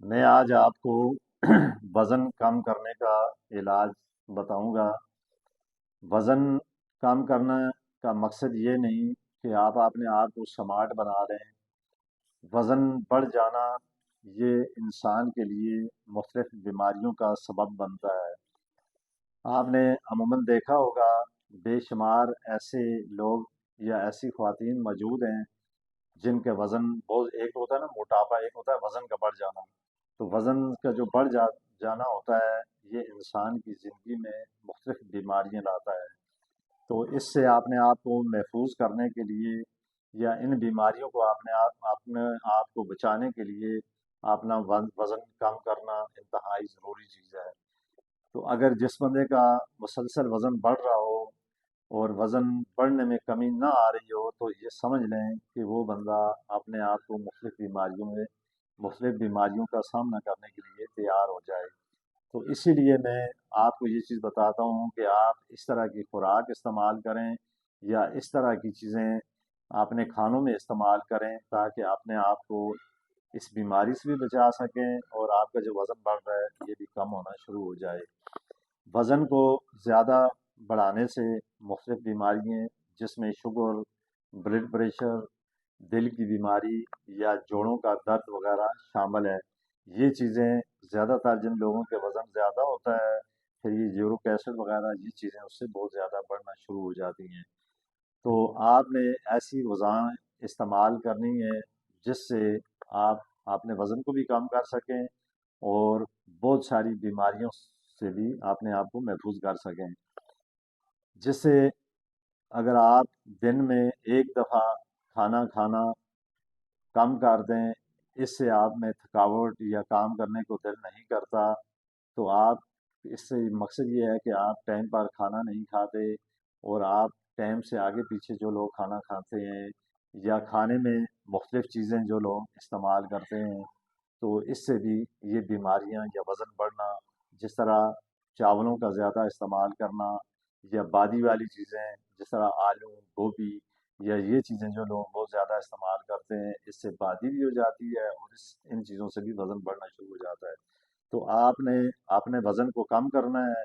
میں آج آپ کو وزن کم کرنے کا علاج بتاؤں گا۔ وزن کم کرنا کا مقصد یہ نہیں کہ آپ اپنے آپ کو سمارٹ بنا لیں۔ وزن بڑھ جانا یہ انسان کے لیے مختلف بیماریوں کا سبب بنتا ہے۔ آپ نے عموماً دیکھا ہوگا بے شمار ایسے لوگ یا ایسی خواتین موجود ہیں جن کے وزن بہت، ایک ہوتا ہے نا موٹاپا، ایک ہوتا ہے وزن کا بڑھ جانا۔ تو وزن کا جو جانا ہوتا ہے یہ انسان کی زندگی میں مختلف بیماریاں لاتا ہے۔ تو اس سے اپنے آپ کو محفوظ کرنے کے لیے یا ان بیماریوں کو اپنے آپ کو بچانے کے لیے اپنا وزن کم کرنا انتہائی ضروری چیز ہے۔ تو اگر جس بندے کا مسلسل وزن بڑھ رہا ہو اور وزن بڑھنے میں کمی نہ آ رہی ہو تو یہ سمجھ لیں کہ وہ بندہ اپنے آپ کو مختلف بیماریوں کا سامنا کرنے کے لیے تیار ہو جائے۔ تو اسی لیے میں آپ کو یہ چیز بتاتا ہوں کہ آپ اس طرح کی خوراک استعمال کریں یا اس طرح کی چیزیں اپنے کھانوں میں استعمال کریں تاکہ اپنے آپ کو اس بیماری سے بھی بچا سکیں اور آپ کا جو وزن بڑھ رہا ہے یہ بھی کم ہونا شروع ہو جائے۔ وزن کو زیادہ بڑھانے سے مختلف بیماریاں جس میں شوگر، بلڈ پریشر، دل کی بیماری یا جوڑوں کا درد وغیرہ شامل ہے۔ یہ چیزیں زیادہ تر جن لوگوں کے وزن زیادہ ہوتا ہے پھر یہ یورک ایسڈ وغیرہ یہ چیزیں اس سے بہت زیادہ بڑھنا شروع ہو جاتی ہیں۔ تو آپ نے ایسی غذائیں استعمال کرنی ہے جس سے آپ اپنے وزن کو بھی کم کر سکیں اور بہت ساری بیماریوں سے بھی اپنے آپ کو محفوظ کر سکیں۔ جس سے اگر آپ دن میں ایک دفعہ کھانا کھانا کم کر دیں، اس سے آپ میں تھکاوٹ یا کام کرنے کو دل نہیں کرتا، تو آپ اس سے مقصد یہ ہے کہ آپ ٹائم پر کھانا نہیں کھاتے اور آپ ٹائم سے آگے پیچھے جو لوگ کھانا کھاتے ہیں یا کھانے میں مختلف چیزیں جو لوگ استعمال کرتے ہیں تو اس سے بھی یہ بیماریاں یا وزن بڑھنا، جس طرح چاولوں کا زیادہ استعمال کرنا یا بادی والی چیزیں جس طرح آلو، گوبھی یا یہ چیزیں جو لوگ بہت زیادہ استعمال کرتے ہیں اس سے بادی بھی ہو جاتی ہے اور ان چیزوں سے بھی وزن بڑھنا شروع ہو جاتا ہے۔ تو آپ نے اپنے وزن کو کم کرنا ہے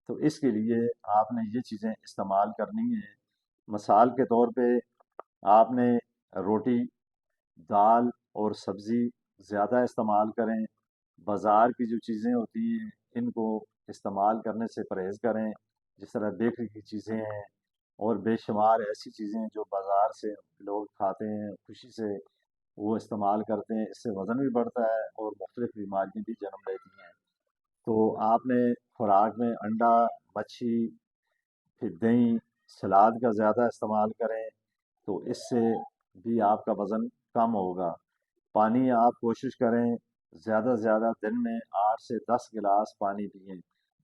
تو اس کے لیے آپ نے یہ چیزیں استعمال کرنی ہیں۔ مثال کے طور پہ آپ نے روٹی، دال اور سبزی زیادہ استعمال کریں۔ بازار کی جو چیزیں ہوتی ہیں ان کو استعمال کرنے سے پرہیز کریں، جس طرح بیکری کی چیزیں ہیں اور بے شمار ایسی چیزیں جو بازار سے لوگ کھاتے ہیں خوشی سے وہ استعمال کرتے ہیں، اس سے وزن بھی بڑھتا ہے اور مختلف بیماریاں بھی جنم لیتی ہیں۔ تو آپ نے خوراک میں انڈا، مچھی، پھر دہی، سلاد کا زیادہ استعمال کریں تو اس سے بھی آپ کا وزن کم ہوگا۔ پانی آپ کوشش کریں زیادہ سے زیادہ دن میں 8 سے 10 گلاس پانی پئیں،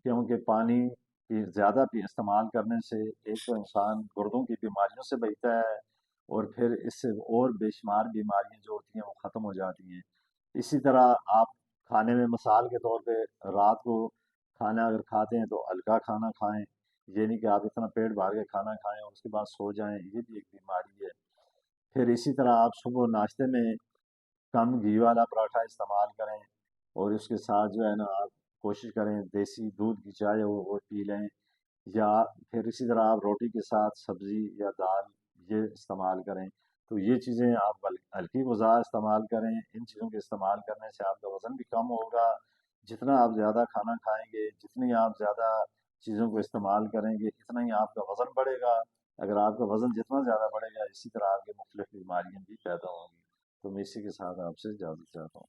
کیونکہ پانی کی زیادہ بھی استعمال کرنے سے ایک تو انسان گردوں کی بیماریوں سے بچتا ہے اور پھر اس سے اور بے شمار بیماریاں جو ہوتی ہیں وہ ختم ہو جاتی ہیں۔ اسی طرح آپ کھانے میں مثال کے طور پہ رات کو کھانا اگر کھاتے ہیں تو ہلکا کھانا کھائیں، یہ نہیں کہ آپ اتنا پیٹ بھر کے کھانا کھائیں اور اس کے بعد سو جائیں، یہ بھی ایک بیماری ہے۔ پھر اسی طرح آپ صبح ناشتے میں کم گھی والا پراٹھا استعمال کریں اور اس کے ساتھ جو ہے نا آپ کوشش کریں دیسی دودھ کی چائے ہو وہ پی لیں، یا پھر اسی طرح آپ روٹی کے ساتھ سبزی یا دال یہ استعمال کریں۔ تو یہ چیزیں آپ ہلکی غذا استعمال کریں، ان چیزوں کے استعمال کرنے سے آپ کا وزن بھی کم ہوگا۔ جتنا آپ زیادہ کھانا کھائیں گے، جتنی آپ زیادہ چیزوں کو استعمال کریں گے اتنا ہی آپ کا وزن بڑھے گا۔ اگر آپ کا وزن جتنا زیادہ بڑھے گا اسی طرح آپ کے مختلف بیماریاں بھی پیدا ہوں گی۔ تو میں اسی کے ساتھ آپ سے اجازت چاہتا ہوں۔